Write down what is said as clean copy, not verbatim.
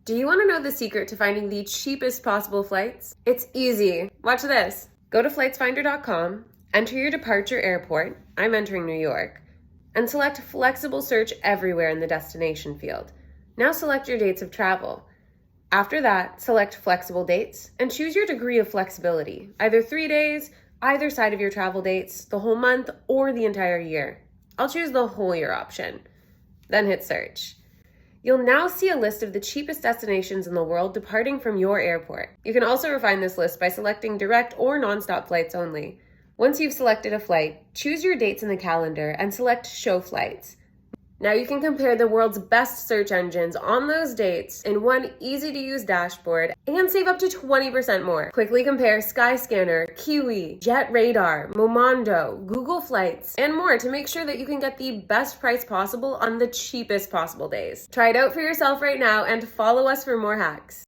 Do you want to know the secret to finding the cheapest possible flights? It's easy. Watch this. Go to flightsfinder.com, enter your departure airport, I'm entering New York, and select Flexible Search everywhere in the destination field. Now select your dates of travel. After that, select Flexible Dates and choose your degree of flexibility, either 3 days, either side of your travel dates, the whole month, or the entire year. I'll choose the whole year option. Then hit search. You'll now see a list of the cheapest destinations in the world departing from your airport. You can also refine this list by selecting direct or nonstop flights only. Once you've selected a flight, choose your dates in the calendar and select Show Flights. Now you can compare the world's best search engines on those dates in one easy-to-use dashboard and save up to 20% more. Quickly compare Skyscanner, Kiwi, Jet Radar, Momondo, Google Flights, and more to make sure that you can get the best price possible on the cheapest possible days. Try it out for yourself right now and follow us for more hacks.